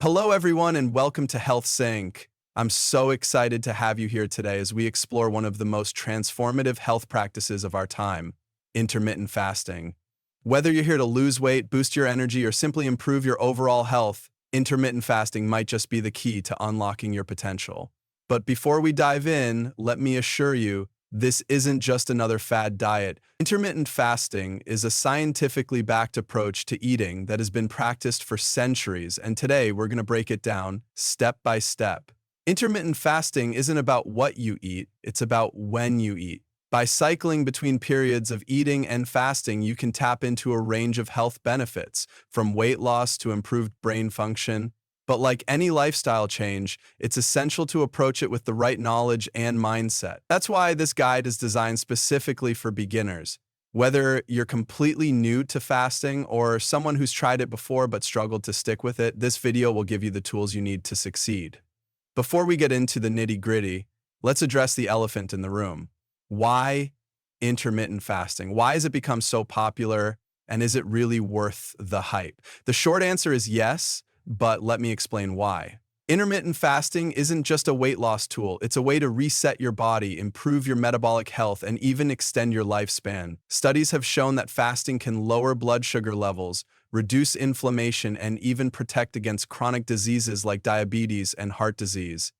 Hello, everyone, and welcome to Health Sync. I'm so excited to have you here today as we explore one of the most transformative health practices of our time, intermittent fasting. Whether you're here to lose weight, boost your energy, or simply improve your overall health, intermittent fasting might just be the key to unlocking your potential. But before we dive in, let me assure you, this isn't just another fad diet. Intermittent fasting is a scientifically backed approach to eating that has been practiced for centuries, and today we're going to break it down step by step. Intermittent fasting isn't about what you eat, it's about when you eat. By cycling between periods of eating and fasting, you can tap into a range of health benefits, from weight loss to improved brain function. But like any lifestyle change, it's essential to approach it with the right knowledge and mindset. That's why this guide is designed specifically for beginners. Whether you're completely new to fasting or someone who's tried it before but struggled to stick with it, this video will give you the tools you need to succeed. Before we get into the nitty-gritty, let's address the elephant in the room. Why intermittent fasting? Why has it become so popular, and is it really worth the hype? The short answer is yes, but let me explain why. Intermittent fasting isn't just a weight loss tool, it's a way to reset your body, improve your metabolic health, and even extend your lifespan. Studies have shown that fasting can lower blood sugar levels, reduce inflammation, and even protect against chronic diseases like diabetes and heart disease.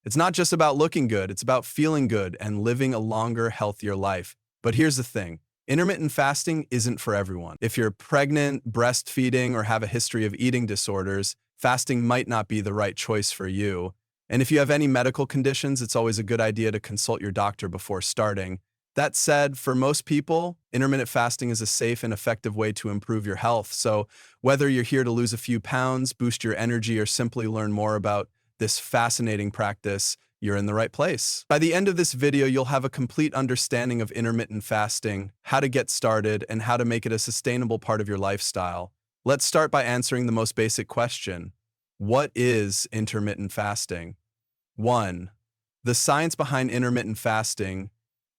It's not just about looking good, it's about feeling good and living a longer, healthier life. But here's the thing. Intermittent fasting isn't for everyone. If you're pregnant, breastfeeding, or have a history of eating disorders, fasting might not be the right choice for you. And if you have any medical conditions, it's always a good idea to consult your doctor before starting. That said, for most people, intermittent fasting is a safe and effective way to improve your health. So whether you're here to lose a few pounds, boost your energy, or simply learn more about this fascinating practice, you're in the right place. By the end of this video, you'll have a complete understanding of intermittent fasting, how to get started, and how to make it a sustainable part of your lifestyle. Let's start by answering the most basic question. What is intermittent fasting? 1. The science behind intermittent fasting.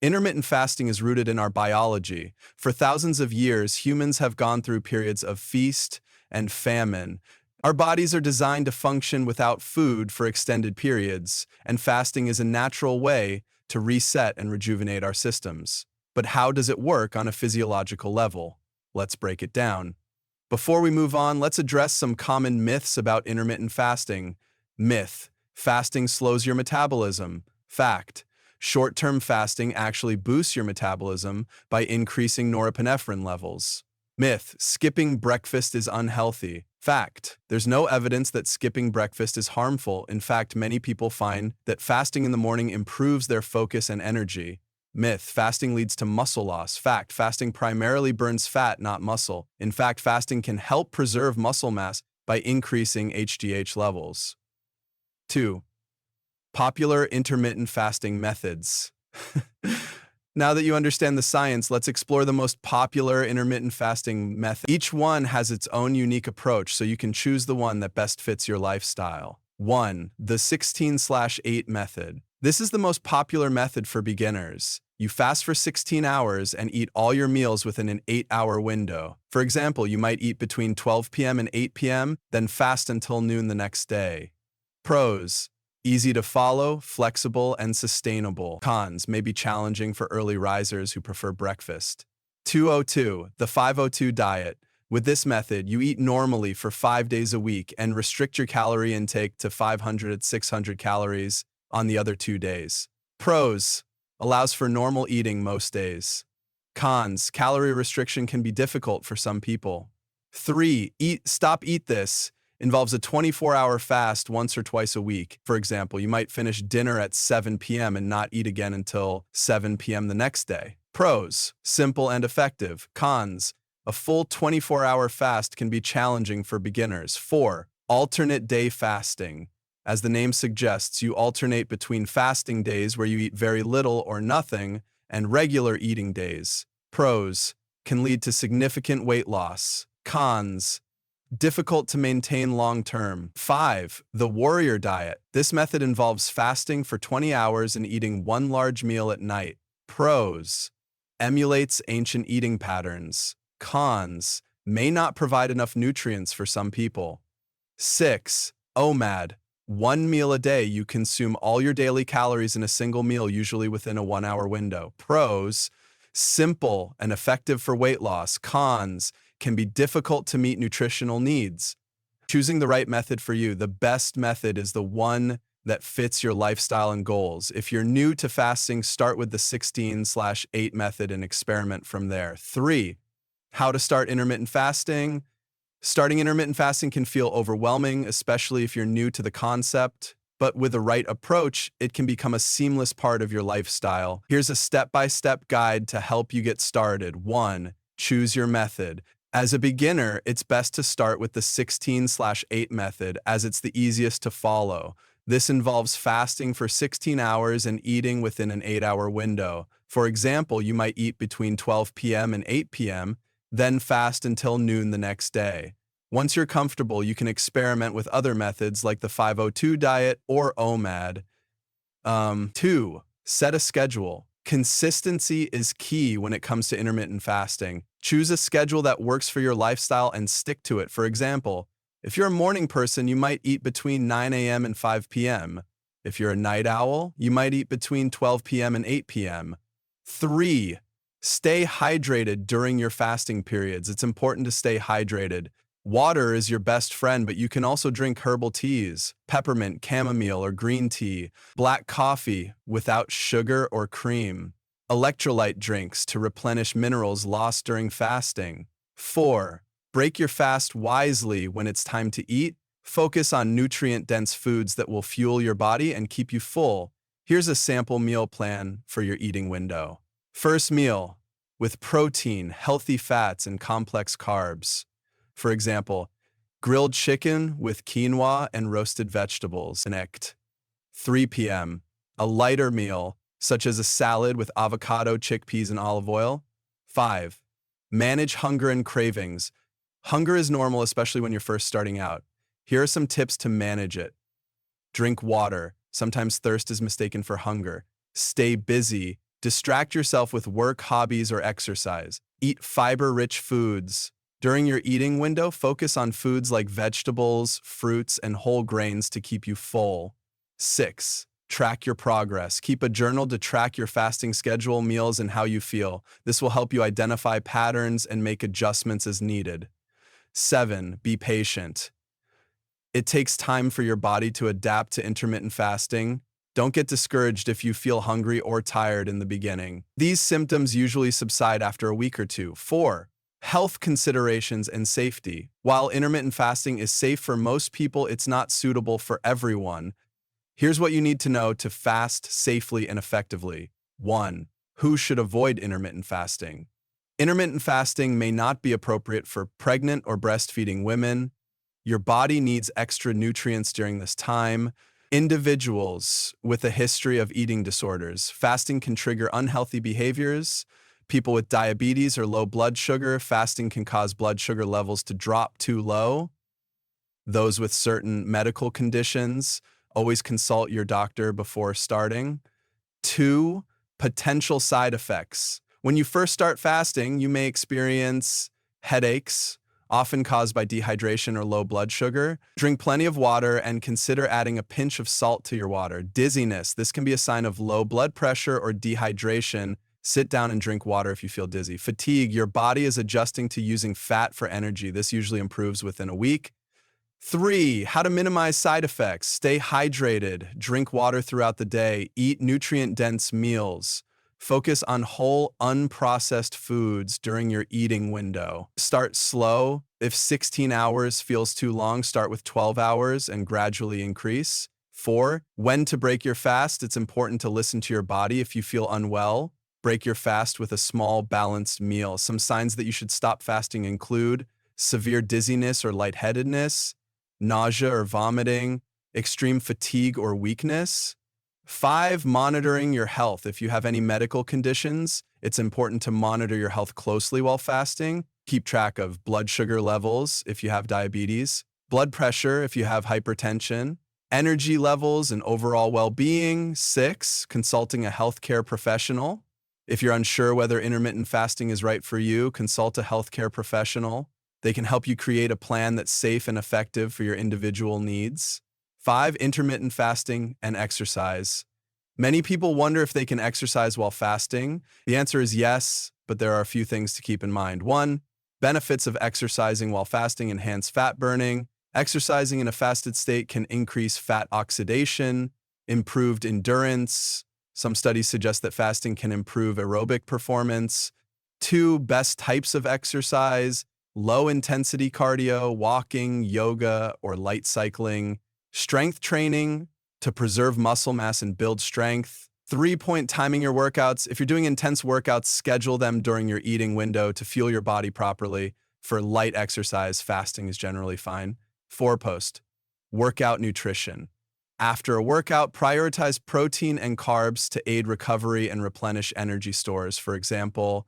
Intermittent fasting is rooted in our biology. For thousands of years, humans have gone through periods of feast and famine. Our bodies are designed to function without food for extended periods, and fasting is a natural way to reset and rejuvenate our systems. But how does it work on a physiological level? Let's break it down. Before we move on, let's address some common myths about intermittent fasting. Myth: fasting slows your metabolism. Fact: short-term fasting actually boosts your metabolism by increasing norepinephrine levels. Myth: skipping breakfast is unhealthy. Fact: there's no evidence that skipping breakfast is harmful. In fact, many people find that fasting in the morning improves their focus and energy. Myth: fasting leads to muscle loss. Fact: fasting primarily burns fat, not muscle. In fact, fasting can help preserve muscle mass by increasing HGH levels. 2. Popular intermittent fasting methods. Now that you understand the science, let's explore the most popular intermittent fasting method. Each one has its own unique approach, so you can choose the one that best fits your lifestyle. 1. The 16/8 method. This is the most popular method for beginners. You fast for 16 hours and eat all your meals within an 8-hour window. For example, you might eat between 12 p.m. and 8 p.m., then fast until noon the next day. Pros: easy to follow, flexible, and sustainable. Cons: may be challenging for early risers who prefer breakfast. 202. The 502 diet. With this method, you eat normally for 5 days a week and restrict your calorie intake to 500 to 600 calories on the other 2 days. Pros: allows for normal eating most days. Cons: calorie restriction can be difficult for some people. 3. Eat this involves a 24-hour fast once or twice a week. For example, you might finish dinner at 7 p.m. and not eat again until 7 p.m. the next day. Pros: simple and effective. Cons: a full 24-hour fast can be challenging for beginners. 4. Alternate day fasting. As the name suggests, you alternate between fasting days where you eat very little or nothing and regular eating days. Pros: can lead to significant weight loss. Cons: difficult to maintain long-term. 5. The warrior diet. This method involves fasting for 20 hours and eating one large meal at night. Pros: emulates ancient eating patterns. Cons: may not provide enough nutrients for some people. 6. OMAD. One meal a day. You consume all your daily calories in a single meal, usually within a 1 hour window. Pros, simple and effective for weight loss. Cons, can be difficult to meet nutritional needs. Choosing the right method for you. The best method is the one that fits your lifestyle and goals. If you're new to fasting, start with the 16/8 method and experiment from there. 3. How to start intermittent fasting. Starting intermittent fasting can feel overwhelming, especially if you're new to the concept, but with the right approach, it can become a seamless part of your lifestyle. Here's a step-by-step guide to help you get started. 1. Choose your method. As a beginner, it's best to start with the 16/8 method as it's the easiest to follow. This involves fasting for 16 hours and eating within an 8-hour window. For example, you might eat between 12 p.m. and 8 p.m., then fast until noon the next day. Once you're comfortable, you can experiment with other methods like the 502 diet or OMAD. 2. Set a schedule. Consistency is key when it comes to intermittent fasting. Choose a schedule that works for your lifestyle and stick to it. For example, if you're a morning person, you might eat between 9 a.m. and 5 p.m. If you're a night owl, you might eat between 12 p.m. and 8 p.m. 3. Stay hydrated during your fasting periods. It's important to stay hydrated. Water is your best friend, but you can also drink herbal teas, peppermint, chamomile, or green tea, black coffee without sugar or cream, electrolyte drinks to replenish minerals lost during fasting. 4. Break your fast wisely when it's time to eat. Focus on nutrient-dense foods that will fuel your body and keep you full. Here's a sample meal plan for your eating window. First meal, with protein, healthy fats, and complex carbs. For example, grilled chicken with quinoa and roasted vegetables. 3 p.m., a lighter meal, such as a salad with avocado, chickpeas, and olive oil. 5. Manage hunger and cravings. Hunger is normal, especially when you're first starting out. Here are some tips to manage it. Drink water. Sometimes thirst is mistaken for hunger. Stay busy. Distract yourself with work, hobbies, or exercise. Eat fiber-rich foods. During your eating window, focus on foods like vegetables, fruits, and whole grains to keep you full. 6. Track your progress. Keep a journal to track your fasting schedule, meals, and how you feel. This will help you identify patterns and make adjustments as needed. 7. Be patient. It takes time for your body to adapt to intermittent fasting. Don't get discouraged if you feel hungry or tired in the beginning. These symptoms usually subside after a week or two. 4. Health considerations and safety. While intermittent fasting is safe for most people, it's not suitable for everyone. Here's what you need to know to fast safely and effectively. 1. Who should avoid intermittent fasting? Intermittent fasting may not be appropriate for pregnant or breastfeeding women. Your body needs extra nutrients during this time. Individuals with a history of eating disorders. Fasting can trigger unhealthy behaviors. People with diabetes or low blood sugar. Fasting can cause blood sugar levels to drop too low. Those with certain medical conditions. Always consult your doctor before starting. 2. Potential side effects. When you first start fasting, you may experience headaches, often caused by dehydration or low blood sugar. Drink plenty of water and consider adding a pinch of salt to your water. Dizziness. This can be a sign of low blood pressure or dehydration. Sit down and drink water if you feel dizzy. Fatigue. Your body is adjusting to using fat for energy. This usually improves within a week. 3. How to minimize side effects. Stay hydrated. Drink water throughout the day. Eat nutrient-dense meals. Focus on whole, unprocessed foods during your eating window. Start slow. If 16 hours feels too long, start with 12 hours and gradually increase. 4. When to break your fast. It's important to listen to your body. If you feel unwell, break your fast with a small, balanced meal. Some signs that you should stop fasting include severe dizziness or lightheadedness, nausea or vomiting, extreme fatigue or weakness. 5. Monitoring your health. If you have any medical conditions, it's important to monitor your health closely while fasting. Keep track of blood sugar levels if you have diabetes, blood pressure if you have hypertension, energy levels and overall well-being. 6. Consulting a healthcare professional. If you're unsure whether intermittent fasting is right for you, consult a healthcare professional. They can help you create a plan that's safe and effective for your individual needs. 5. Intermittent fasting and exercise. Many people wonder if they can exercise while fasting. The answer is yes, but there are a few things to keep in mind. 1. Benefits of exercising while fasting enhance fat burning. Exercising in a fasted state can increase fat oxidation, improved endurance. Some studies suggest that fasting can improve aerobic performance. 2. Best types of exercise: low-intensity cardio, walking, yoga, or light cycling. Strength training to preserve muscle mass and build strength. 3. Timing your workouts. If you're doing intense workouts, schedule them during your eating window to fuel your body properly. For light exercise, fasting is generally fine. 4. Workout nutrition. After a workout, prioritize protein and carbs to aid recovery and replenish energy stores. For example,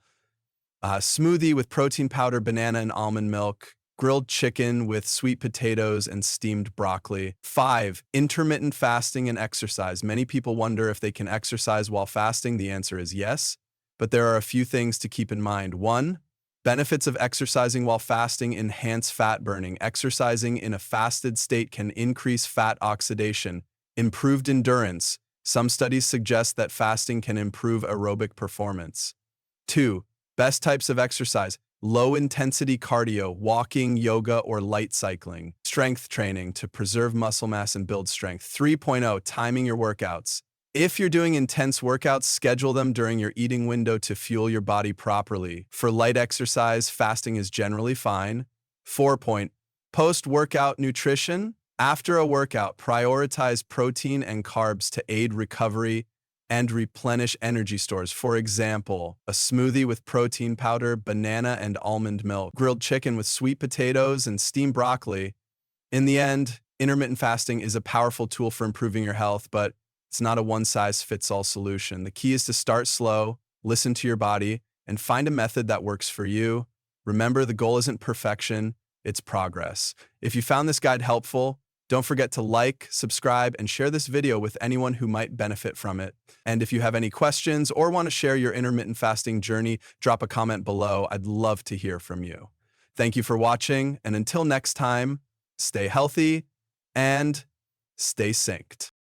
a smoothie with protein powder, banana, and almond milk. Grilled chicken with sweet potatoes and steamed broccoli. 5. Intermittent fasting and exercise. Many people wonder if they can exercise while fasting. The answer is yes, but there are a few things to keep in mind. 1. Benefits of exercising while fasting enhance fat burning. Exercising in a fasted state can increase fat oxidation, improved endurance. Some studies suggest that fasting can improve aerobic performance. 2. Best types of exercise: low-intensity cardio, walking, yoga, or light cycling. Strength training to preserve muscle mass and build strength. 3. Timing your workouts. If you're doing intense workouts, schedule them during your eating window to fuel your body properly. For light exercise, fasting is generally fine. 4. Post-workout nutrition. After a workout, prioritize protein and carbs to aid recovery and replenish energy stores. For example, a smoothie with protein powder, banana, and almond milk. Grilled chicken with sweet potatoes and steamed broccoli. In the end, intermittent fasting is a powerful tool for improving your health, but it's not a one-size-fits-all solution. The key is to start slow, listen to your body, and find a method that works for you. Remember, the goal isn't perfection, it's progress. If you found this guide helpful, don't forget to like, subscribe, and share this video with anyone who might benefit from it. And if you have any questions or want to share your intermittent fasting journey, drop a comment below. I'd love to hear from you. Thank you for watching, and until next time, stay healthy and stay synced.